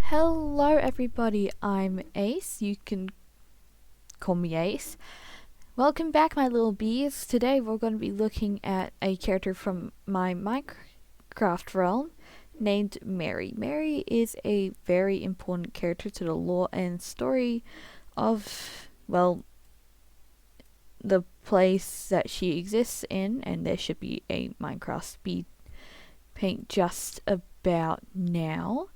Hello everybody, I'm Ace, you can call me Ace. Welcome back my little bees. Today we're going to be looking at a character from my Minecraft realm named Meri. Meri is a very important character to the lore and story of, well, the place that she exists in, and there should be a Minecraft speed paint just about now.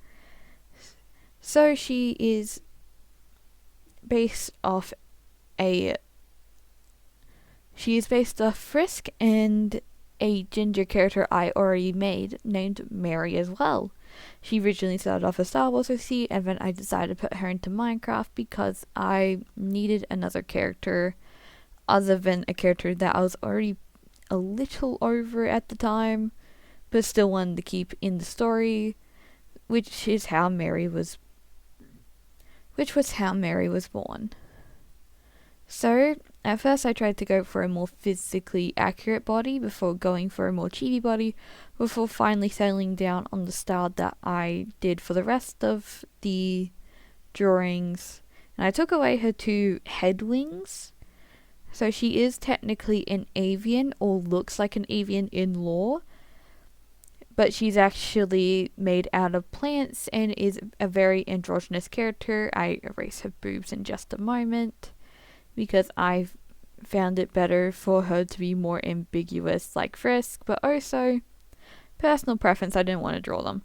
So she is based off Frisk and a ginger character I already made named Meri as well. She originally started off as Star Wars OC, and then I decided to put her into Minecraft because I needed another character other than a character that I was already a little over at the time, but still wanted to keep in the story, which was how Meri was born. So, at first I tried to go for a more physically accurate body before going for a more chibi body, before finally settling down on the style that I did for the rest of the drawings. And I took away her two head wings, so she is technically an avian, or looks like an avian in lore, but she's actually made out of plants and is a very androgynous character. I erase her boobs in just a moment because I found it better for her to be more ambiguous like Frisk, but also personal preference, I didn't want to draw them.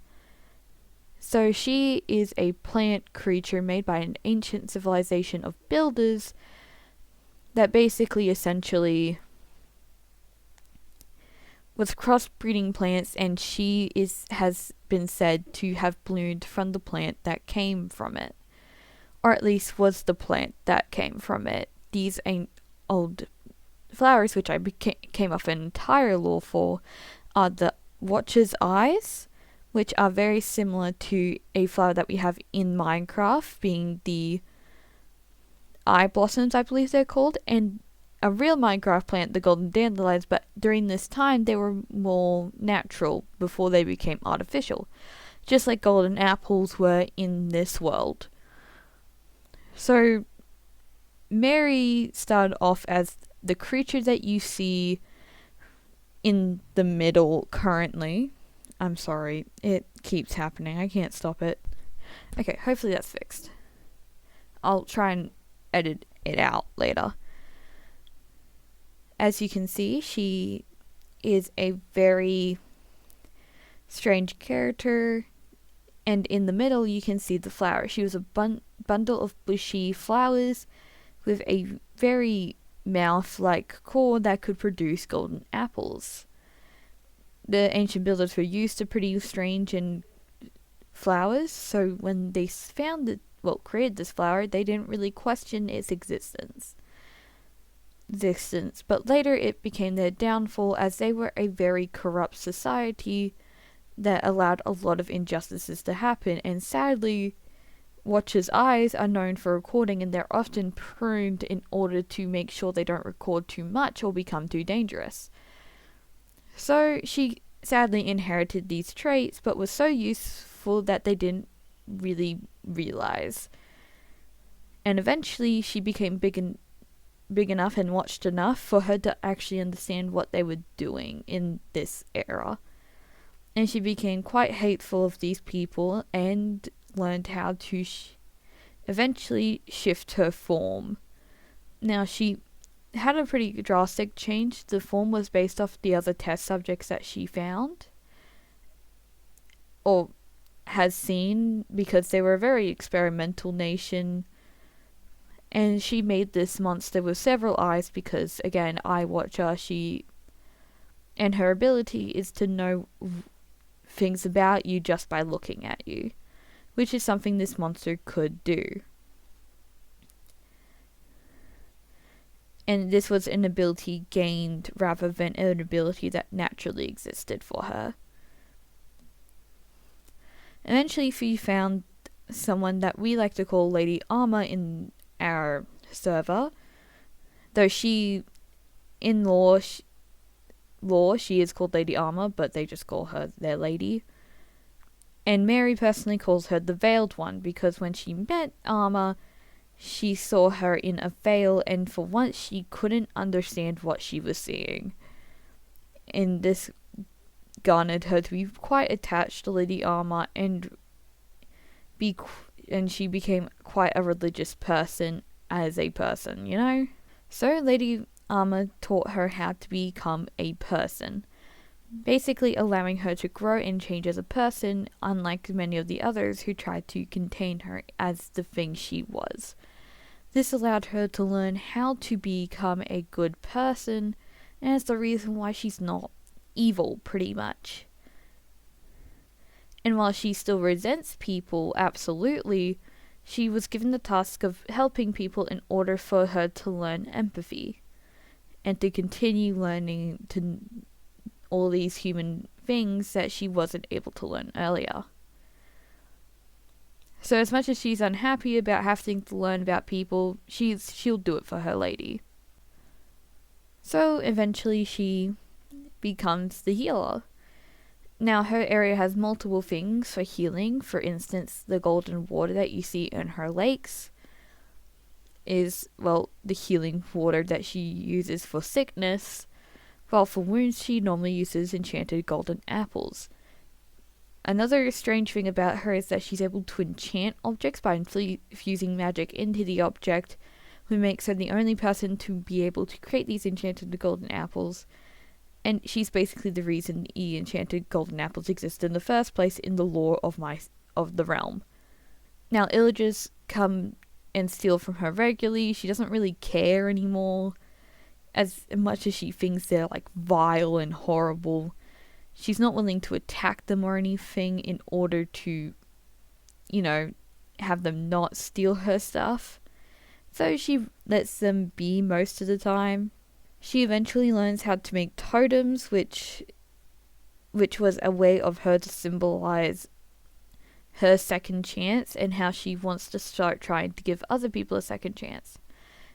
So she is a plant creature made by an ancient civilization of builders that basically essentially was crossbreeding plants, and she has been said to have bloomed from the plant that came from it, or at least was the plant that came from it. These ain't old flowers, which I came off an entire lore for, are the Watcher's Eyes, which are very similar to a flower that we have in Minecraft, being the eye blossoms, I believe they're called, and a real Minecraft plant, the golden dandelions, but during this time they were more natural before they became artificial, just like golden apples were in this world. So Meri started off as the creature that you see in the middle currently. I'm sorry, it keeps happening, I can't stop it. Okay, hopefully that's fixed. I'll try and edit it out later. As you can see, she is a very strange character, and in the middle you can see the flower. She was a bundle of bushy flowers with a very mouth-like core that could produce golden apples. The ancient builders were used to pretty strange and flowers, so when they created this flower, they didn't really question its existence, but later it became their downfall, as they were a very corrupt society that allowed a lot of injustices to happen, and sadly, Watchers' Eyes are known for recording, and they're often pruned in order to make sure they don't record too much or become too dangerous. So she sadly inherited these traits, but was so useful that they didn't really realize. And eventually she became big enough and watched enough for her to actually understand what they were doing in this era. And she became quite hateful of these people and learned how to eventually shift her form. Now, she had a pretty drastic change. The form was based off the other test subjects that she found, or has seen, because they were a very experimental nation. And she made this monster with several eyes because, again, Eye Watcher, and her ability is to know things about you just by looking at you, which is something this monster could do. And this was an ability gained rather than an ability that naturally existed for her. Eventually, she found someone that we like to call Lady Armor in our server, though she, in lore, she is called Lady Armor, but they just call her their lady. And Meri personally calls her the Veiled One because when she met Armor, she saw her in a veil, and for once she couldn't understand what she was seeing. And this garnered her to be quite attached to Lady Armor, and she became quite a religious person as a person, you know? So Lady Armor taught her how to become a person, basically allowing her to grow and change as a person, unlike many of the others who tried to contain her as the thing she was. This allowed her to learn how to become a good person, and is the reason why she's not evil, pretty much. And while she still resents people, absolutely, she was given the task of helping people in order for her to learn empathy, and to continue learning to all these human things that she wasn't able to learn earlier. So as much as she's unhappy about having to learn about people, she'll do it for her lady. So eventually she becomes the healer. Now her area has multiple things for healing. For instance, the golden water that you see in her lakes is, well, the healing water that she uses for sickness, while for wounds she normally uses enchanted golden apples. Another strange thing about her is that she's able to enchant objects by infusing magic into the object, who makes her the only person to be able to create these enchanted golden apples, and she's basically the reason the enchanted golden apples exist in the first place in the lore of the realm. Now illagers come and steal from her regularly. She doesn't really care anymore, as much as she thinks they're like vile and horrible. She's not willing to attack them or anything in order to, have them not steal her stuff. So she lets them be most of the time. She eventually learns how to make totems, which was a way of her to symbolize her second chance and how she wants to start trying to give other people a second chance.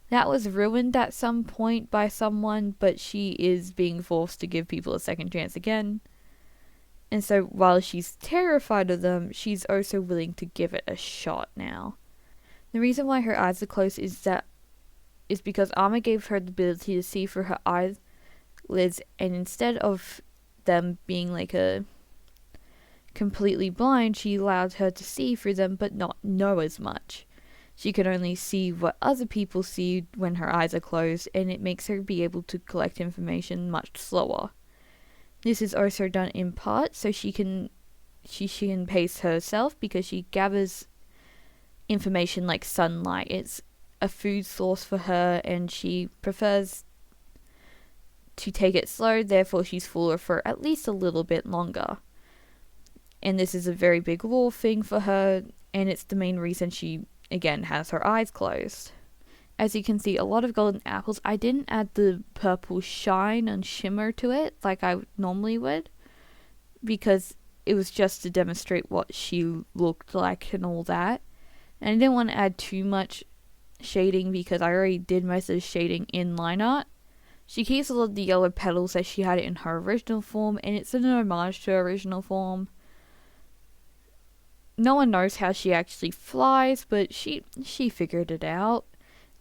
That was ruined at some point by someone, but she is being forced to give people a second chance again. And so while she's terrified of them, she's also willing to give it a shot now. The reason why her eyes are closed is because Armor gave her the ability to see through her eyelids, and instead of them being like a completely blind, she allowed her to see through them but not know as much. She can only see what other people see when her eyes are closed, and it makes her be able to collect information much slower. This is also done in part so she can pace herself, because she gathers information like sunlight. It's a food source for her, and she prefers to take it slow, therefore she's fuller for at least a little bit longer. And this is a very big lore thing for her, and it's the main reason she, again, has her eyes closed. As you can see, a lot of golden apples. I didn't add the purple shine and shimmer to it like I normally would, because it was just to demonstrate what she looked like and all that. And I didn't want to add too much shading because I already did most of the shading in line art. She keeps a lot of the yellow petals as she had it in her original form, and it's an homage to her original form. No one knows how she actually flies, but she figured it out.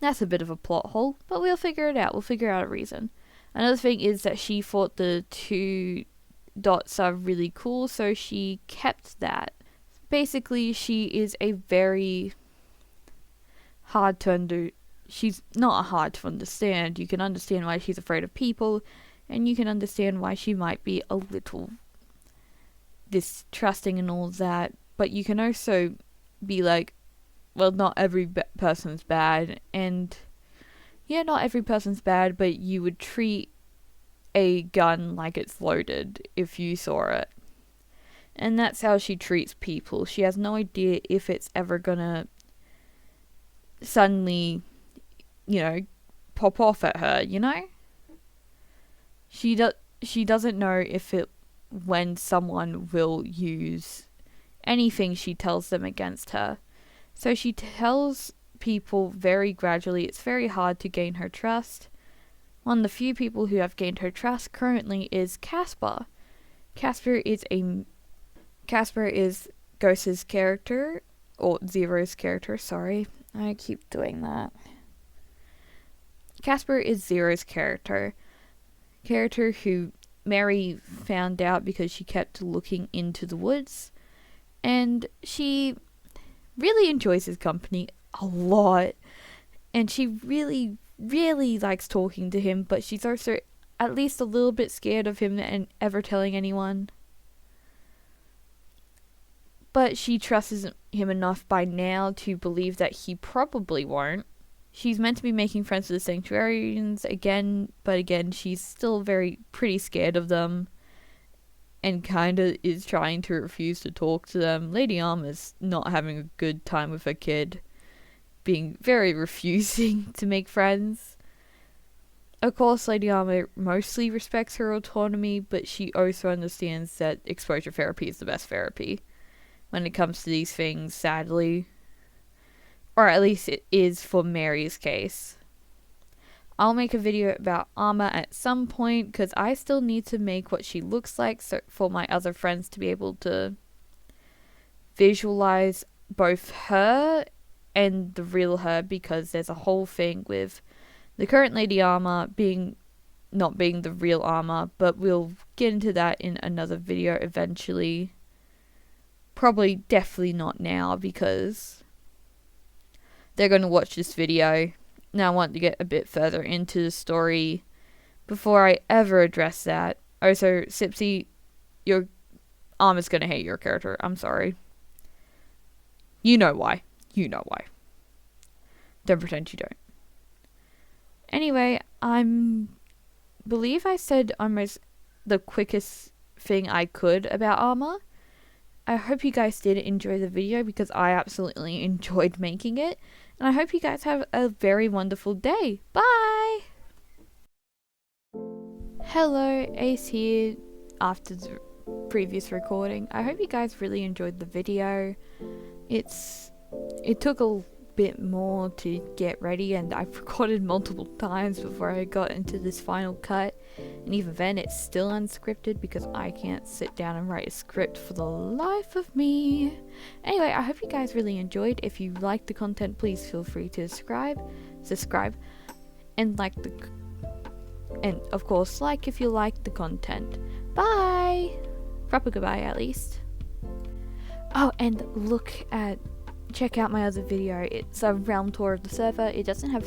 That's a bit of a plot hole, but we'll figure it out. We'll figure out a reason. Another thing is that she thought the 2 dots are really cool, so she kept that. Basically, she is a very she's not hard to understand. You can understand why she's afraid of people, and you can understand why she might be a little distrusting and all that, but you can also be like, well, not every person's bad, and yeah, not every person's bad, but you would treat a gun like it's loaded if you saw it. And that's how she treats people. She has no idea if it's ever gonna suddenly, pop off at her, She doesn't know when someone will use anything she tells them against her. So she tells people very gradually. It's very hard to gain her trust. One of the few people who have gained her trust currently is Casper. Casper is Ghost's character, or Zero's character, sorry. I keep doing that. Casper is Zero's character who Meri found out because she kept looking into the woods, and she really enjoys his company a lot, and she really, really likes talking to him, but she's also at least a little bit scared of him and ever telling anyone. But she trusts him enough by now to believe that he probably won't. She's meant to be making friends with the Sanctuarians again, but again, she's still pretty scared of them, and kinda is trying to refuse to talk to them. Lady Amaryllis not having a good time with her kid, being very refusing to make friends. Of course, Lady Amaryllis mostly respects her autonomy, but she also understands that exposure therapy is the best therapy when it comes to these things, sadly. Or at least it is for Meri's case. I'll make a video about Ama at some point, because I still need to make what she looks like so for my other friends to be able to visualize both her and the real her, because there's a whole thing with the current Lady Ama not being the real Ama, but we'll get into that in another video eventually. Probably definitely not now, because they're going to watch this video. Now I want to get a bit further into the story before I ever address that. Also, Sipsy, your Ama's going to hate your character. I'm sorry. You know why. Don't pretend you don't. Anyway, believe I said almost the quickest thing I could about Ama. I hope you guys did enjoy the video, because I absolutely enjoyed making it. And I hope you guys have a very wonderful day. Bye! Hello, Ace here after the previous recording. I hope you guys really enjoyed the video. It took a bit more to get ready, and I've recorded multiple times before I got into this final cut, and even then it's still unscripted because I can't sit down and write a script for the life of me. Anyway, I hope you guys really enjoyed. If you liked the content, please feel free to subscribe and and of course like if you liked the content. Bye! Proper goodbye at least. Oh, and check out my other video. It's a realm tour of the server. It doesn't have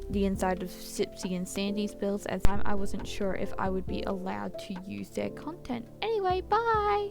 the inside of Sipsy and Sandy's builds, as I wasn't sure if I would be allowed to use their content. Anyway, bye!